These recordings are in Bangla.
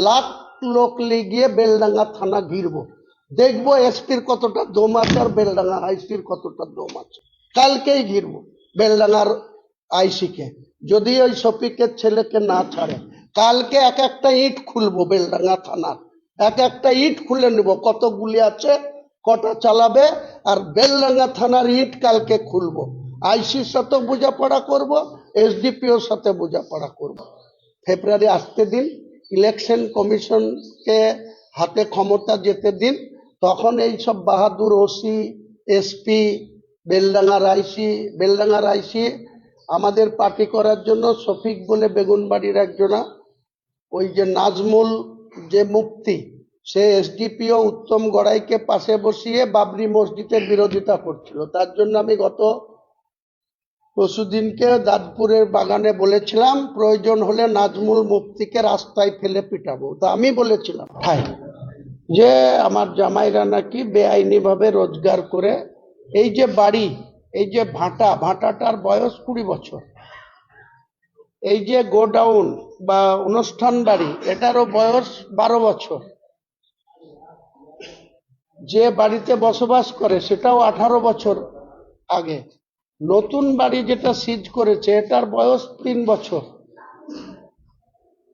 লাখ লোক গিয়ে বেলডাঙ্গা থানা ঘিরবো, দেখবো এসপির কতটা দম আছে আর বেলডাঙ্গা আইসির কতটা দম আছে। কালকেই ঘিরবো বেলডাঙ্গার আইসিকে, যদি ওই শফিকের ছেলেকে না ছাড়ে। কালকে এক একটা ইট খুলবো বেলডাঙ্গা থানার, এক একটা ইট খুলে নেব, কত গুলি আছে, কটা চালাবে। আর বেলডাঙ্গা থানার ইট কালকে খুলবো, আইসির সাথে বোঝাপড়া করব, এসডিপিওর সাথে বোঝাপড়া করব। ফেব্রুয়ারি আসতে দিন, ইলেকশন কমিশনকে হাতে ক্ষমতা যেতে দিন, তখন এই সব বাহাদুর ওসি, এসপি, বেলডাঙ্গার আইসি আমাদের পার্টি করার জন্য শফিক বলে বেগুনবাড়ির একজনা, ওই যে নাজমুল যে মুফতি, সে এসডিপিও উত্তম গড়াইকে পাশে বসিয়ে বাবরি মসজিদের বিরোধিতা করছিল। তার জন্য আমি গত পরশুদিনকে দাঁতপুরের বাগানে বলেছিলাম প্রয়োজন হলে নাজমুল মুফতিকে রাস্তায় ফেলে পিটাবো। তা আমি বলেছিলাম যে আমার জামাইরা নাকি বেআইনি ভাবে রোজগার করে এই যে বাড়ি, এই যে ভাটাটার বয়স 20 বছর, এই যে গোডাউন বা অনুষ্ঠান বাড়ি এটারও বয়স 12 বছর, যে বাড়িতে বসবাস করে সেটাও 18 বছর আগে, নতুন বাড়ি যেটা সিজ করেছে এটার বয়স 3 বছর,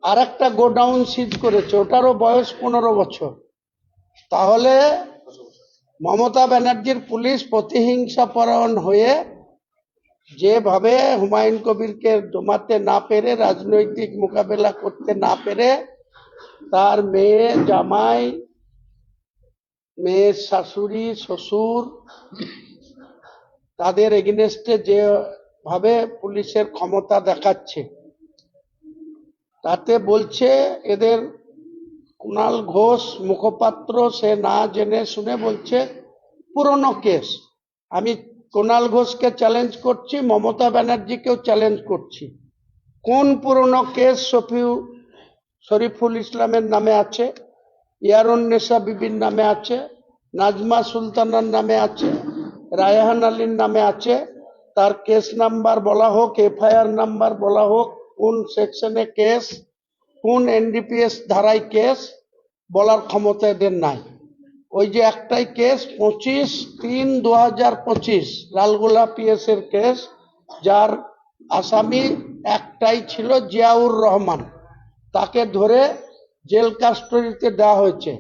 আর একটা গোডাউন সিজ করেছে ওটারও বয়স 15 বছর। তাহলে মমতা ব্যানার্জির পুলিশ প্রতিহিংসা পরায়ণ হয়ে যেভাবে হুমায়ুন কবিরকে দমাতে না পেরে, রাজনৈতিক মোকাবেলা করতে না পেরে, তার মেয়ে, জামাই, মেয়ের শাশুড়ি, শ্বশুর, তাদের এগেনস্টে যেভাবে পুলিশের ক্ষমতা দেখাচ্ছে, তাতে বলছে এদের কুণাল ঘোষ মুখপাত্র, সে না জেনে শুনে বলছে পুরনো কেস। আমি কুণাল ঘোষকে চ্যালেঞ্জ করছি, মমতা ব্যানার্জিকেও চ্যালেঞ্জ করছি, কোন পুরনো কেস শরীফুল ইসলামের নামে আছে, ইয়ারুন্নেসা বিবির নামে আছে, নাজমা সুলতানার নামে আছে, রায়হান আলীর নামে আছে, তার কেস নাম্বার বলা হোক, এফআইআর নাম্বার বলা হোক, কোন সেকশনে কেস, কোন এনডিপিএস ধারায় কেস, বলার ক্ষমতা এদের নাই। ওই যে একটাই কেস 25/3/2025 লালগোলা পিএস এর কেস, যার আসামি একটাই ছিল জিয়াউর রহমান, তাকে ধরে জেল কাস্টডিতে দেওয়া হয়েছে।